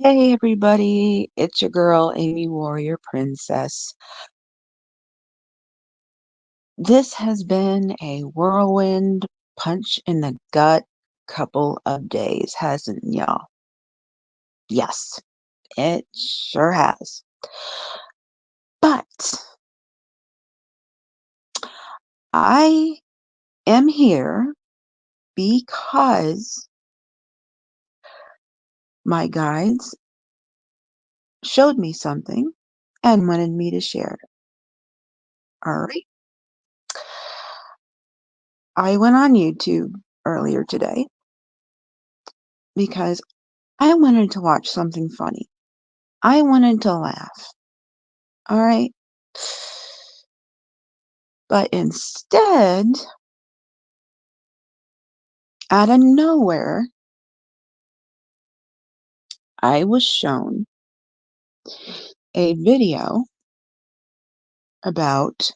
Hey everybody, it's your girl, Amy Warrior Princess. This has been a whirlwind punch in the gut couple of days, hasn't y'all? Yes, it sure has. But I am here because my guides showed me something and wanted me to share it. All right. I went on YouTube earlier today because I wanted to watch something funny. I wanted to laugh. All right. But instead, out of nowhere, I was shown a video about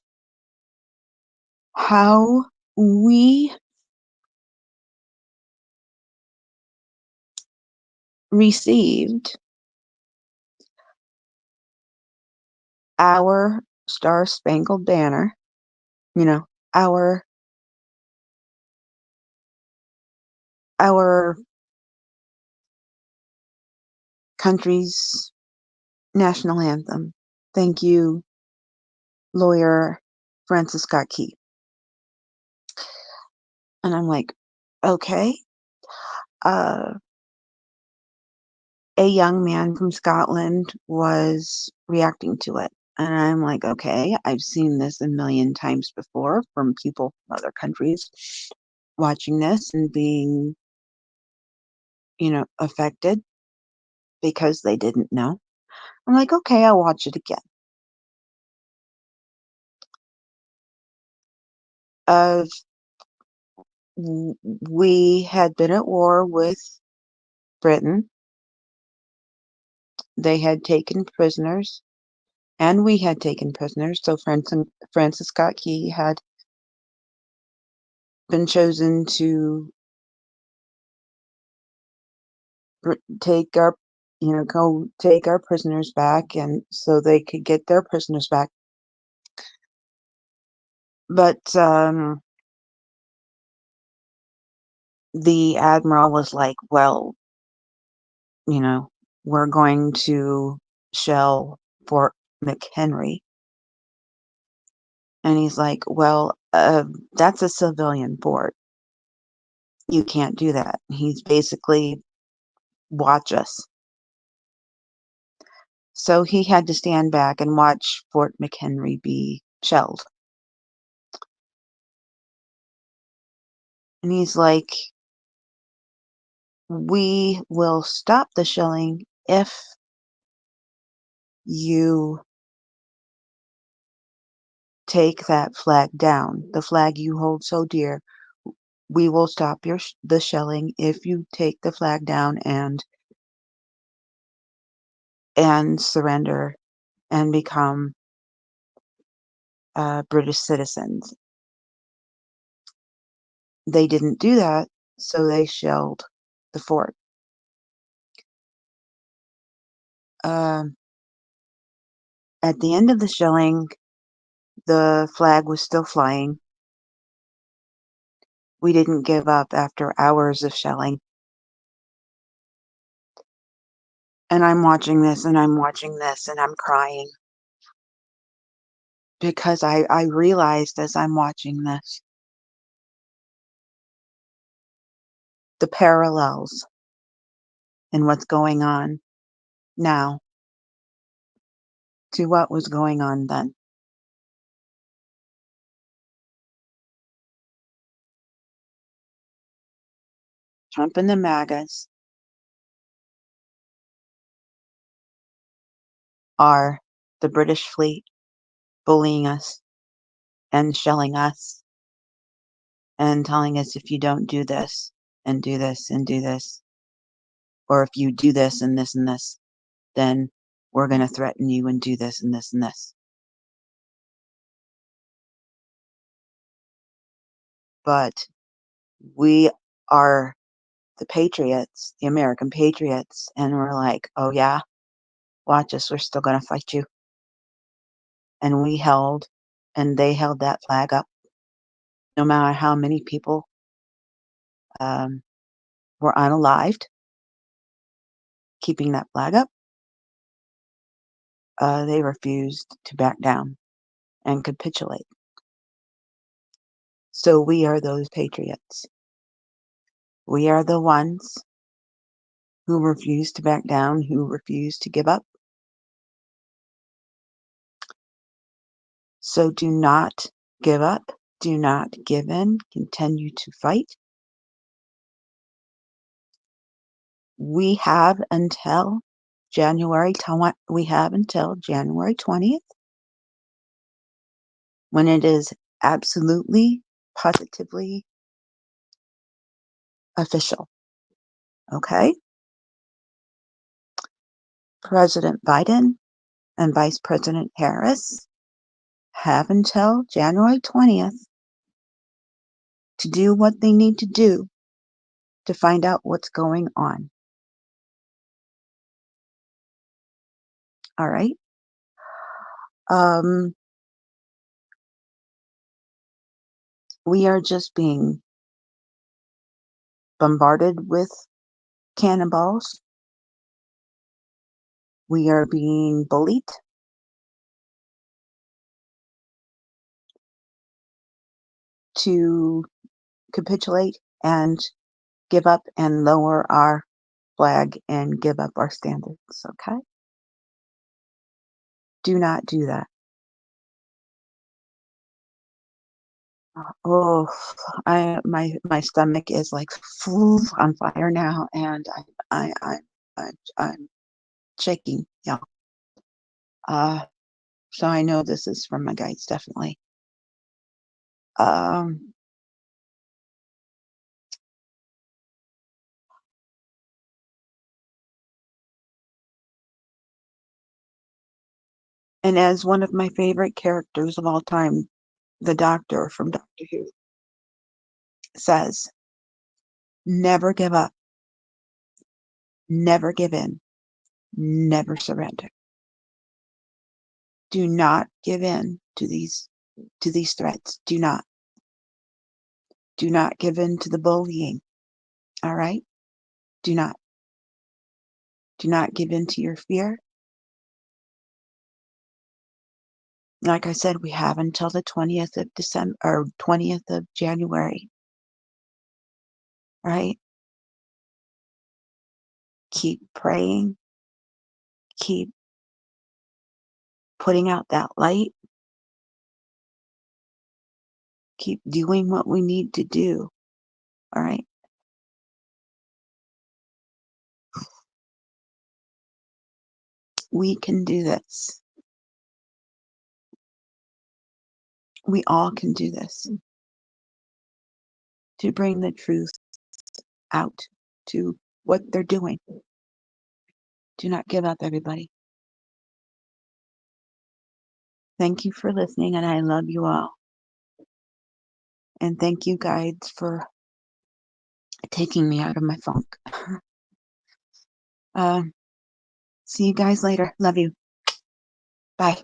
how we received our Star Spangled Banner, you know, our our country's national anthem. Thank you, lawyer Francis Scott Key. And I'm like, okay. Uh, a young man from Scotland was reacting to it. And I'm like, okay, I've seen this a million times before from people from other countries watching this and being, affected because they didn't know. I'm like, okay, I'll watch it again. Uh, we had been at war with Britain. They had taken prisoners, and we had taken prisoners. So Francis Scott Key had been chosen to take our go take our prisoners back, and so they could get their prisoners back. But the admiral was like, well, you know we're going to shell Fort McHenry. And he's like, well, that's a civilian fort, you can't do that. He's basically, watch us. So he had to stand back and watch Fort McHenry be shelled. And he's like, we will stop the shelling if you take that flag down, the flag you hold so dear. We will stop the shelling if you take the flag down and surrender and become British citizens. They didn't do that, so they shelled the fort. Um, at the end of the shelling, the flag was still flying. We didn't give up after hours of shelling. And I'm watching this and I'm watching this and I'm crying because I realized as I'm watching this the parallels in what's going on now to what was going on then. Trump and the MAGAs are the British fleet bullying us and shelling us and telling us if you don't do this and do this and do this, or if you do this and this, then we're going to threaten you and do this and this and this. But we are the patriots, the American patriots, and we're like, oh yeah, watch us, we're still going to fight you. And they held that flag up, no matter how many people were unalived, keeping that flag up. They refused to back down and capitulate. So we are those patriots. We are the ones who refuse to back down, who refuse to give up. So do not give up. Do not give in. Continue to fight. We have until January 20th, when it is absolutely, positively official. Okay? President Biden and Vice President Harris have until January 20th to do what they need to do to find out what's going on. All right? We are just being bombarded with cannonballs. We are being bullied. To capitulate and give up and lower our flag and give up our standards. Okay? Do not do that. Oh, my stomach is like on fire now, and I'm shaking. Yeah. So I know this is from my guides, definitely. And as one of my favorite characters of all time, the Doctor from Doctor Who, says, never give up, never give in, never surrender. Do not give in to these threats. Do not give in to the bullying. All right? Do not give in to your fear. Like I said, we have until the 20th of December or 20th of January. Right? Keep praying. Keep putting out that light. Keep doing what we need to do. All right? We can do this. We all can do this. To bring the truth out to what they're doing. Do not give up, everybody. Thank you for listening, and I love you all. And thank you, guides, for taking me out of my funk. See you guys later. Love you. Bye.